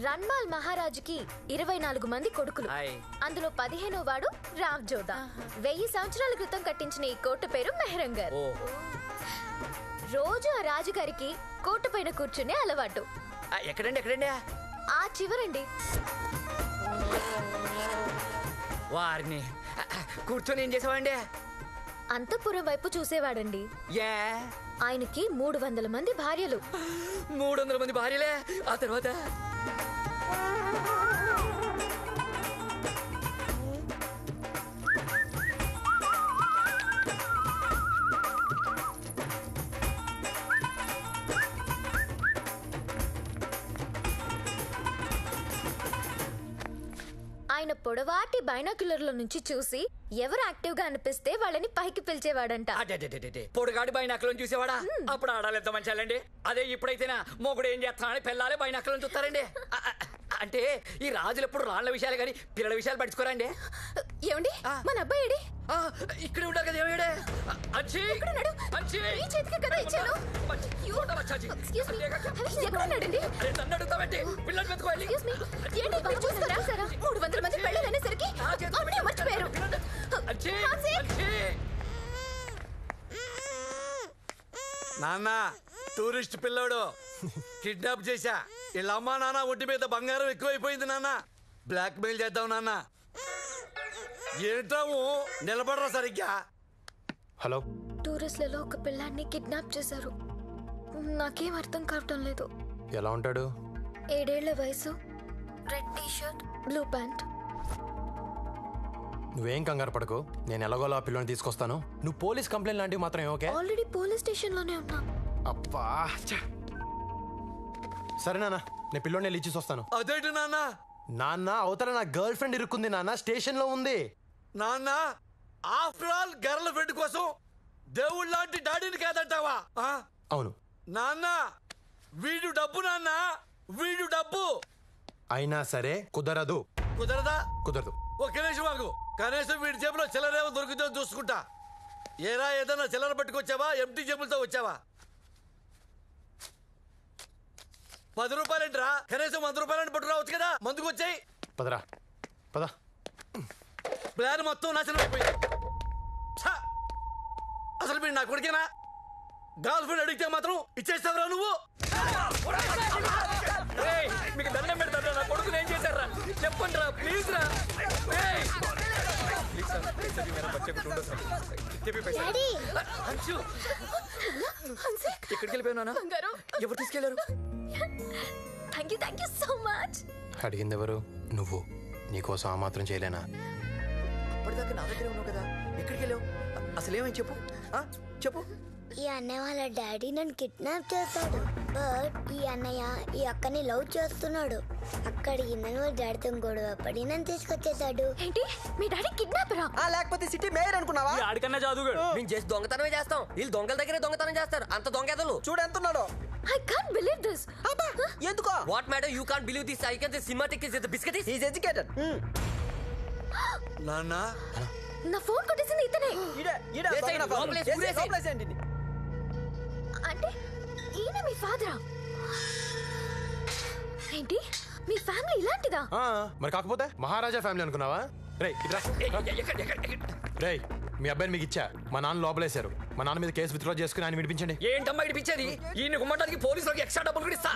రన్మాల్ మహారాజుకి 24 మంది కొడుకులు. అందులో 15వ వాడు రావ్ జోదా. 1000 సంవత్సరాల క్రితం కట్టించిన ఈ కోట పేరు మెహరంగర్. రోజు ఆ రాజుగారికి కోట పైన కూర్చునే అలవాటు. ఎక్కడండి? ఆ చివరండి. వారిని కూర్చొని ఏం చేసేవాడి? అంతఃపురం వైపు చూసేవాడండి. ఆయనకి 300 మంది భార్యలు. 300 మంది భార్యలే? ఆ తర్వాత ఆయన పొడవాటి బైనాక్యులర్ల నుంచి చూసి ఎవరు యాక్టివ్ గా అనిపిస్తే వాళ్ళని పైకి పిలిచేవాడంట. పొడుగాడి బైనాకులను చూసేవాడా? అప్పుడు ఆడాలి ఎంత మంచాలండి. అదే ఇప్పుడైతేనా మొగుడు ఏం చేస్తానని పిల్లలే బైనాకులను చూస్తారండి. అంటే ఈ రాజులు ఎప్పుడు రాళ్ల విషయాలు కానీ పిల్లల విషయాలు పట్టించుకోరండి. ఏమండి మన అబ్బాయి ఇక్కడ ఉంటారు కదా. ఏమయ్యాడే? నన్ను అడుగుతామండి. పిల్లలు వెతుకోవాలి. 300 మంది పెళ్ళి అనేసరికి మర్చిపోయారు. నాన్న టూరిస్ట్ పిల్లోడు కిడ్నాప్ చేశా. వీళ్ళ అమ్మా నాన్న ఒంటి మీద బంగారం ఎక్కువైపోయింది నాన్న. బ్లాక్ మెయిల్ చేద్దాం నాన్న. ఏంటాము నిలబడరా సరిగ్గా. హలో, టూరిస్ట్లలో ఒక పిల్లాన్ని కిడ్నాప్ చేశారు. నాకేం అర్థం కావటం లేదు. ఎలా ఉంటాడు? 7 ఏళ్ల వయసు, red T shirt, blue pant. నువ్వేం కంగారు పడకు, నేను ఎలాగోలా పిల్లని తీసుకొస్తాను. నువ్వు పోలీస్ కంప్లైంట్ లాంటివి మాత్రం ఓకే? ఆల్రెడీ పోలీస్ స్టేషన్ లోనే ఉన్నా. అబ్బా సరే నాన్న, నేను పిల్లోని వెళ్ళి ఇచ్చేసి వస్తాను. అదేంటి నాన్న? నాన్న అవతల నా గర్ల్ ఫ్రెండ్ ఇరుక్కుంది నాన్న, స్టేషన్ లో ఉంది. నాన్న ఆఫ్టర్ ఆల్ గర్ల్ ఫ్రెండ్ కోసం దేవుళ్ళ లాంటి డాడీని కాదంటావా? అవును నాన్న వీడు డబ్బు నాన్న, వీడు డబ్బు. అయినా సరే కుదరదు. కుదరదా? కుదరదు. ఒక్క నిమిషం మాకు. కనీసం వీడి జేబులో చిల్లరేమో దొరుకుతుందో చూసుకుంటా. ఏరా ఏదన్నా చిల్లర పట్టుకొచ్చావా? ఎంటీ జేబులతో వచ్చావా? 10 రూపాయలేంట్రా? కనీసం 100 రూపాయలని పట్టుకురావచ్చు కదా. మందుకు వచ్చాయి. పదరా పద. ప్లాన్ మొత్తం నాశనం అయిపోయింది. అసలు మీరు నా కొడుకేనా? గర్ల్ ఫ్రెండ్ అడిగితే మాత్రం ఇచ్చేస్తావురా నువ్వు? మీకు దండం పెడతారా? నా కొడుకుని ఏం చేశారా చెప్పండి రా ప్లీజ్ రా. ఎక్కడికి వెళ్ళిపోయినా? ఎవరు తీసుకెళ్లారు? Thank you so much. అడిగింది ఎవరు? నువ్వు. నీకోసం ఆ మాత్రం చేయలేనా? అప్పటిదాకా నా దగ్గర ఉన్నావు కదా, ఎక్కడికి వెళ్ళావు? అసలు ఏమని చెప్పు చెప్పు. ఈ అన్నయ్య వాళ్ళ డాడీ నన్ను కిడ్నాప్ చేస్తాడు. బట్ ఈ అన్నయ్య ఈ అక్కని లవ్ చేస్తున్నాడు. అక్కడికి నన్ను వాళ్ళ డాడీతో గొడవ పడి నన్ను తీసుకొచ్చేసాడు. ఏంటి మీ డాడీ కిడ్నాపరా? లేకపోతే సిటీ మేయర్ అనుకున్నావా? ఆడికన్నా జాదుగాడు. మేము చేసి దొంగతనమే చేస్తాం, వీళ్ళు దొంగల దగ్గరే దొంగతనం చేస్తారు. అంత దొంగలు చూడు ఎంతున్నాడు. I can't believe this. ఎందుకో? What matter? You can't believe this. I can say cinematic is the biscuit. He is educated. నాన్న నా ఫోన్ కొట్టేసింది ఇతనే. అంటే ఈయన మీ ఫాదరా? ఏంటి మీ ఫ్యామిలీ ఇలాంటిదా? మరి కాకపోతే మహారాజా ఫ్యామిలీ అనుకున్నావా? రేయ్ మీ అబ్బాయిని మీకు ఇచ్చా, మా నాన్న లోపలేశారు. మా నాన్న మీద కేసు విత్డ్రా చేసుకుని ఆయన విడిపించండి. ఏంటమ్మా విడిపించేది? ఈయన గుమ్మటానికి పోలీసులకు ఎక్స్ట్రా డబ్బులు కూడా ఇస్తా.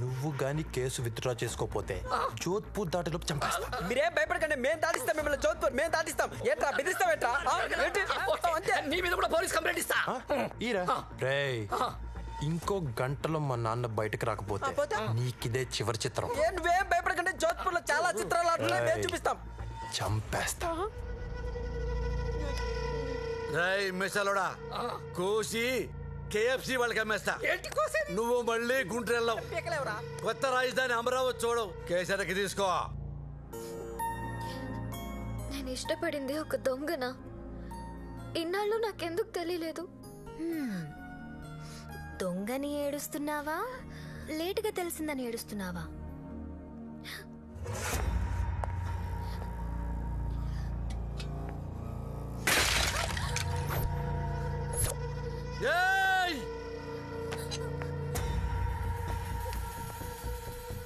నువ్వు గాని కేసు విత్డ్రా చేసుకోపోతే జోధ్పూర్ దాటిలోపు చంపేస్తా. మీరేం భయపడకండి, మేము దాటిస్తాం మిమ్మల్ని. జోధ్పూర్ మేము దాటిస్తాం. ఏంట్రా బెదిరిస్తాం? ఏంట్రా నీ మీద కూడా పోలీస్ కంప్లైంట్ ఇస్తా. రేయ్ ఇంకో గంటలో మా నాన్న బయటకు రాకపోతే నీకిదే చివరి చిత్రం. నువ్వేం భయపడకండి, జోధ్పూర్ లో చాలా చిత్రాలు ఆడుతున్నాయి, మేము చూపిస్తాం. చంపేస్తా. రేయ్ మిసలోడా, కోసి KFC వాళ్ళకి అమ్మేస్తా. నువ్వు మళ్ళీ గుంటూరు కొత్త రాజధాని అమరావతి చూడవు. కేసరికి తీసుకో. నేను ఇష్టపడింది ఒక దొంగన. ఇన్నాళ్ళు నాకెందుకు తెలియలేదు? దొంగని ఏడుస్తున్నావా, లేటుగా తెలిసిందని ఏడుస్తున్నావా?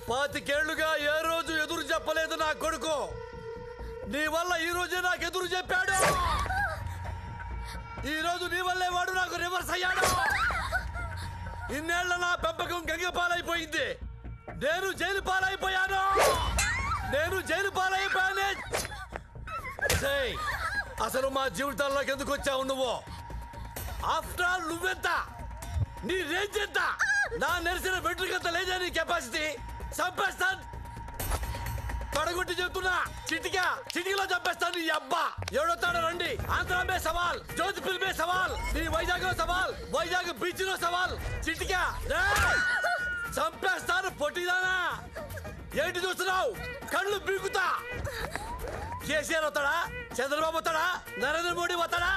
25 ఏ రోజు ఎదురు చెప్పలేదు నా కొడుకు. నీ వల్ల ఈ రోజే నాకు ఎదురు చెప్పాడు. ఈ రోజు నీ వల్లే వాడు నాకు రివర్స్ అయ్యాడు. ఇన్నేళ్ల నా పెంపకం గంగ పాలైపోయింది. నేను జైలు పాలైపోయాను. అసలు మా జీవితాల్లోకి ఎందుకు వచ్చావు నువ్వు? ఆఫ్టర్ ఆల్ నువ్వెంత, నీ రేంజ్ ఎంత? నా నెరిసిన వెంట్రుకంత లేదా నీ కెపాసిటీ? చంపేస్తాను, పడగొట్టి చెప్తున్నా. చిటికలో చంపేస్తాను నీ అబ్బా. ఎవడొస్తాడో రండి. ఆంధ్ర మే సవాల్, జోధ్పూర్ మే సవాల్, నీ వైజాగ్ సవాల్, వైజాగ్ బీచ్ లో సవాల్. చిటికా చంపేస్తాను పొట్టిదానా. ఏంటి చూస్తున్నావు? కళ్ళు బీగుతా. కేసీఆర్ వస్తాడా? చంద్రబాబు వస్తాడా? నరేంద్ర మోడీ వస్తాడా?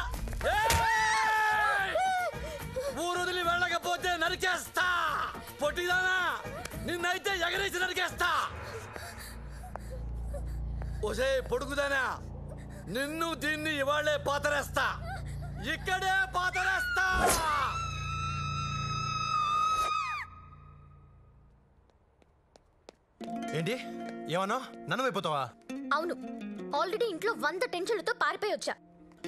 ఊరు వదిలి వెళ్ళకపోతే నరికేస్తా పొట్టిదానా. నిన్నైతే ఎగరేసి నరికేస్తా. ఒసే పొడుగుదానా, నిన్ను దీన్ని ఇవాళ్లే పాతరేస్తా. ఇక్కడే పాతరేస్తా. ఏంటి ఏమన్నా నన్ను అయిపోతావా? అవును, ఆల్రెడీ ఇంట్లో 100 టెన్షన్లతో పారిపోయి వచ్చా.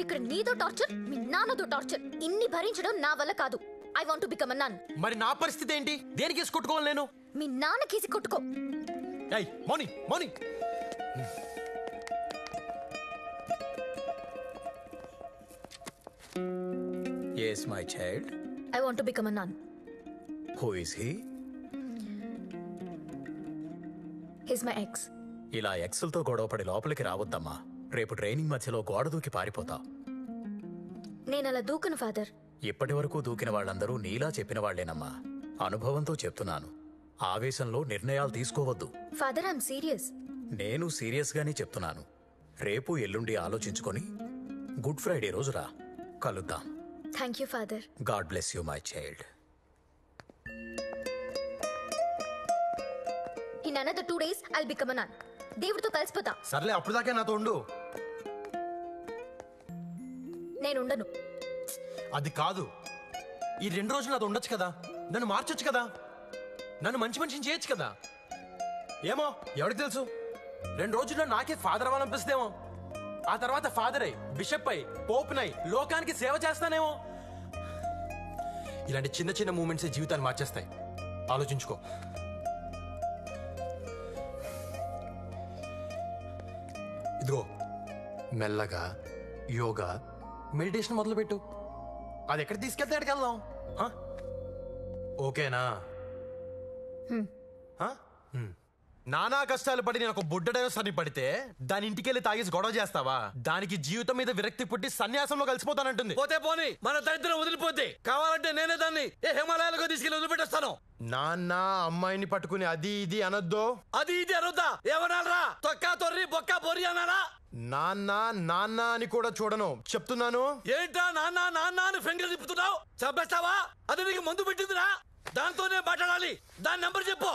ఇక్కడ నీదో టార్చర్, మీ నాన్నదో టార్చర్. ఇన్ని భరించడం నా వల్ల కాదు. I want to become a nun. మరి నా పరిస్థితి ఏంటి? దేనికి కేసు కొట్టుకోవాలి నేను? మీ నాన్న కేసి కొట్టుకో. ఏయ్ మౌని Yes, my child. I want to become a nun. Who is he? He's my ex. ఇలా ఎక్సెల్తో గొడవపడి లోపలికి రావద్దమ్మా. రేపు ట్రైనింగ్ మధ్యలో గోడ దూకి పారిపోతావు. నేను అలా దూకను ఫాదర్. ఇప్పటి వరకు దూకిన వాళ్ళందరూ నీలా చెప్పిన వాళ్లేనమ్మా. అనుభవంతో చెప్తున్నాను. ఆవేశంలో నిర్ణయాలు తీసుకోవద్దు. Father, I'm serious. నేను సీరియస్ గానే చెప్తున్నాను. రేపు ఎల్లుండి ఆలోచించుకొని గుడ్ ఫ్రైడే రోజు రా, కలుద్దాం. Thank you father. God bless you my child. In another 2 days I'll become a nun. దేవుడితో కలిసిపోతా. సర్లే, అప్పుడు దాకా నాతో ఉండు. నేను ఉండను. అది కాదు, ఈ 2 రోజులు నాతో ఉండొచ్చు కదా. నన్ను మార్చొచ్చు కదా. నన్ను మంచి మనిషిని చేయొచ్చు కదా. ఏమో ఎవరికి తెలుసు, 2 రోజుల్లో నాకే ఫాదర్ అవ్వాలనిపిస్తేమో. ఆ తర్వాత ఫాదర్ అయి, బిషప్ అయి, పోప్ నై లోకానికి సేవ చేస్తానేమో. ఇలాంటి చిన్న చిన్న మూమెంట్స్ జీవితాన్ని మార్చేస్తాయి. ఆలోచించుకో. ఇదిగో మెల్లగా యోగా, మెడిటేషన్ మొదలుపెట్టు. అది ఎక్కడ తీసుకెళ్తే ఎక్కడికి వెళ్దాం. ఓకేనా? నానా కష్టాలు పడి నేను ఒక బుడ్డ డైవర్సర్ని పడితే దాని ఇంటికెళ్ళి తాగేసి గొడవ చేస్తావా? దానికి జీవితం మీద విరక్తి పుట్టి సన్యాసంలో కలిసిపోతానంటుంది. పోతే పోనీ, మన దరిద్రం వదిలిపోతే కావాలంటే నేనే దాన్ని హిమాలయాలకు తీసుకెళ్ళి వదిలిపెట్టేస్తాను. నాన్న అమ్మాయిని పట్టుకుని అది ఇది అనొద్దు. అది ఇది అనొద్దా? ఏమనాలరా? తొక్కా తొర్రి బొక్క బొర్రి అనాలా? నాన్న నాన్న అని కూడా చూడను, చెప్తున్నాను. ఏంటా నాన్న నాన్న అని ఫింగర్ తిప్పుతున్నావు? చంపేస్తావా? అది నీకు మందు పెట్టిందిరా. దాంతోనే మాట్లాడాలి. దాని నెంబర్ చెప్పు.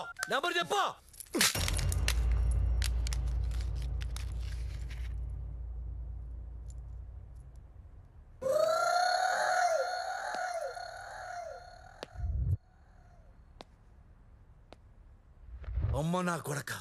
అమ్మ నా కొడక,